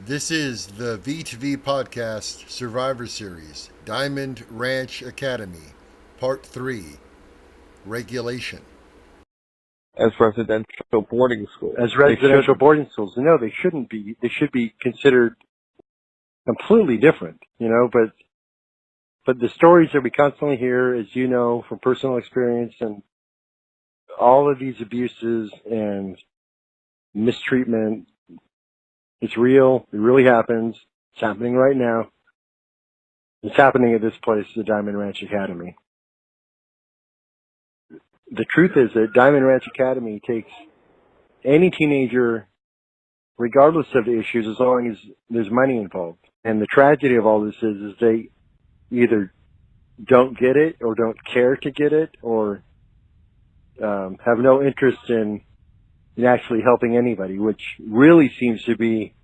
This is the V2V podcast Survivor Series, Diamond Ranch Academy, Part 3, Regulation. As residential boarding schools. As residential boarding schools. No, they shouldn't be. They should be considered completely different, but the stories that we constantly hear, as you know, from personal experience, and all of these abuses and mistreatment, it's real. It really happens. It's happening right now. It's happening at this place, the Diamond Ranch Academy. The truth is that Diamond Ranch Academy takes any teenager, regardless of the issues, as long as there's money involved. And the tragedy of all this is they either don't get it or don't care to get it, or have no interest in actually helping anybody, which really seems to be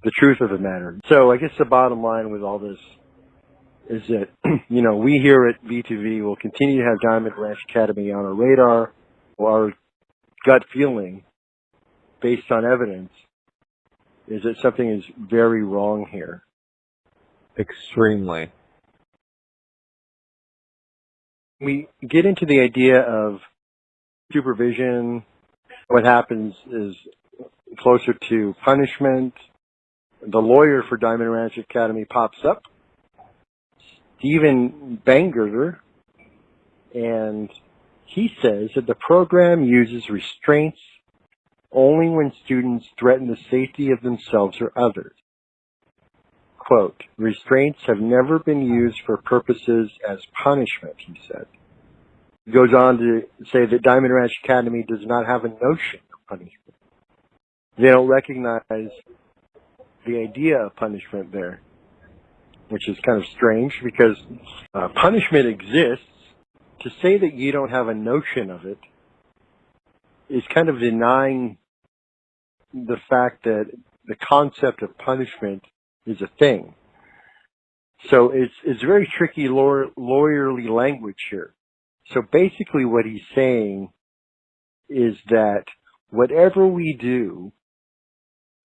the truth of the matter. So I guess the bottom line with all this is that, we here at V2V will continue to have Diamond Ranch Academy on our radar, or our gut feeling, based on evidence, is that something is very wrong here. Extremely. We get into the idea of supervision. What happens is closer to punishment. The lawyer for Diamond Ranch Academy pops up, Stephen Bangerter, and he says that the program uses restraints only when students threaten the safety of themselves or others. Quote, restraints have never been used for purposes as punishment, he said. He goes on to say that Diamond Ranch Academy does not have a notion of punishment. They don't recognize the idea of punishment there, which is kind of strange because punishment exists. To say that you don't have a notion of it is kind of denying the fact that the concept of punishment is a thing. So it's very tricky lawyerly language here. So basically what he's saying is that whatever we do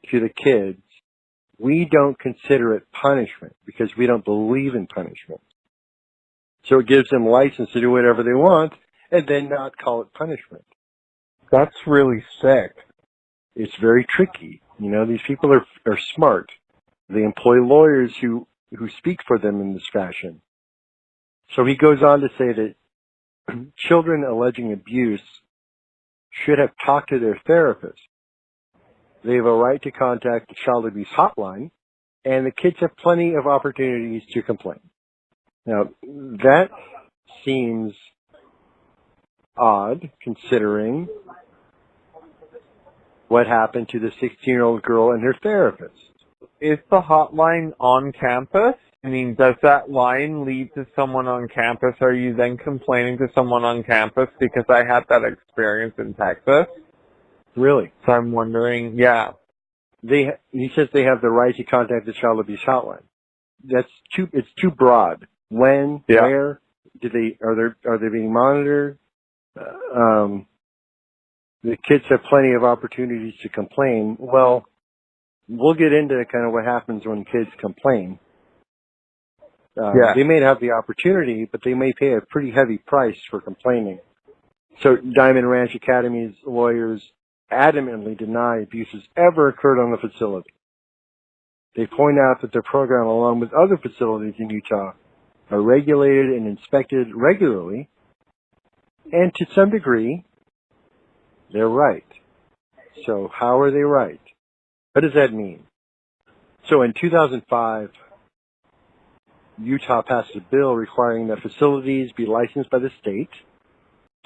to the kids, we don't consider it punishment because we don't believe in punishment. So it gives them license to do whatever they want and then not call it punishment. That's really sick. It's very tricky. These people are smart. They employ lawyers who speak for them in this fashion. So he goes on to say that children alleging abuse should have talked to their therapist. They have a right to contact the child abuse hotline, and the kids have plenty of opportunities to complain. Now, that seems odd considering what happened to the 16-year-old girl and her therapist. Is the hotline on campus? I mean, does that line lead to someone on campus? Are you then complaining to someone on campus? Because I had that experience in Texas. Really? So I'm wondering, yeah. He says they have the right to contact the child abuse hotline. It's too broad. When, where, are they being monitored? The kids have plenty of opportunities to complain. Well, we'll get into kind of what happens when kids complain. They may have the opportunity, but they may pay a pretty heavy price for complaining. So Diamond Ranch Academy's lawyers adamantly deny abuses ever occurred on the facility. They point out that their program, along with other facilities in Utah, are regulated and inspected regularly, and to some degree, they're right. So how are they right? What does that mean? So in 2005, Utah passed a bill requiring that facilities be licensed by the state.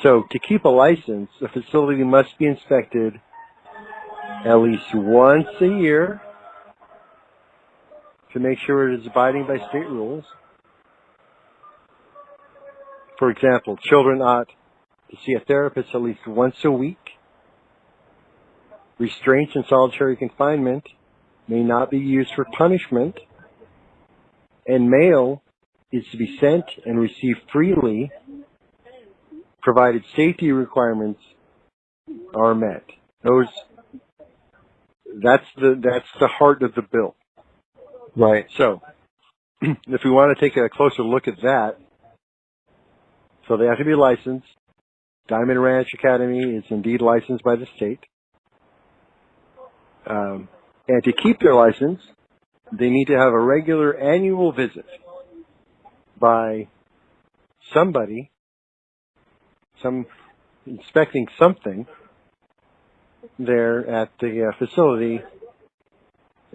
So to keep a license, a facility must be inspected at least once a year to make sure it is abiding by state rules. For example, children ought to see a therapist at least once a week. Restraints and solitary confinement may not be used for punishment, and mail is to be sent and received freely, provided safety requirements are met. Those that's the heart of the bill. Right. So, if we want to take a closer look at that, so they have to be licensed. Diamond Ranch Academy is indeed licensed by the state. And to keep their license, they need to have a regular annual visit by somebody, inspecting something there at the facility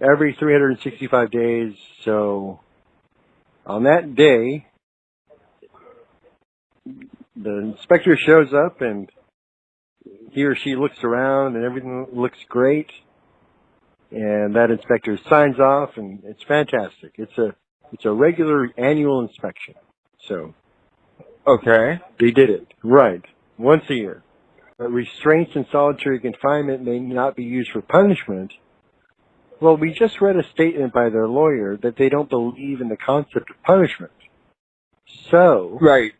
every 365 days. So on that day, the inspector shows up and he or she looks around and everything looks great. And that inspector signs off and it's fantastic. It's a regular annual inspection. So Okay. they did it. Right. Once a year. But restraints and solitary confinement may not be used for punishment. Well, we just read a statement by their lawyer that they don't believe in the concept of punishment. So, Right.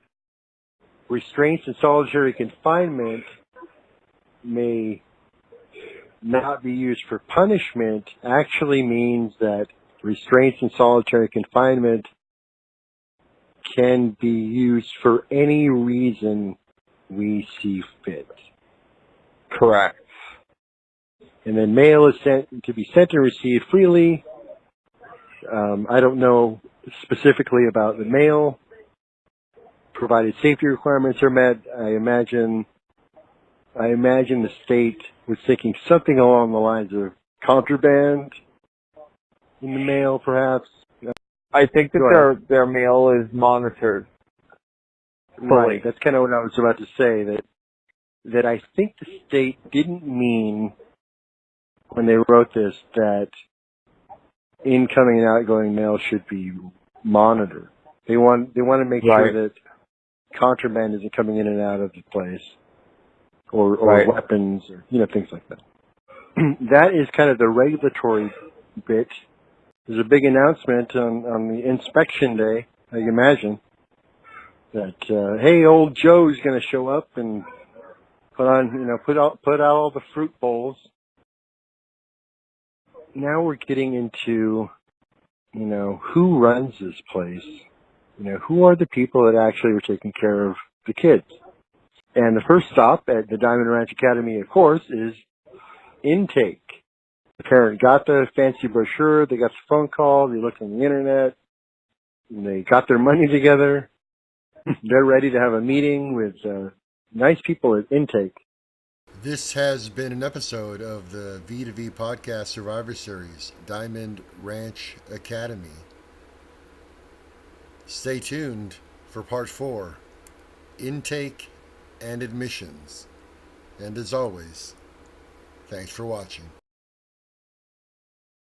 restraints and solitary confinement may not be used for punishment actually means that restraints and solitary confinement can be used for any reason we see fit. Correct. And then mail is to be sent and received freely. I don't know specifically about the mail, provided safety requirements are met. I imagine the state was thinking something along the lines of contraband in the mail, perhaps. I think that their mail is monitored. Right. That's kind of what I was about to say. That I think the state didn't mean when they wrote this that incoming and outgoing mail should be monitored. They want to make sure that contraband isn't coming in and out of the place, or weapons, or things like that. That is kind of the regulatory bit. There's a big announcement on the inspection day, I imagine, that hey, old Joe's going to show up and put out all the fruit bowls. Now we're getting into, who runs this place? Who are the people that actually are taking care of the kids? And the first stop at the Diamond Ranch Academy, of course, is intake. The parent got the fancy brochure, they got the phone call, they looked on the internet, and they got their money together. They're ready to have a meeting with nice people at intake. This has been an episode of the V2V Podcast Survivor Series, Diamond Ranch Academy. Stay tuned for Part 4, Intake and Admissions. And as always, thanks for watching.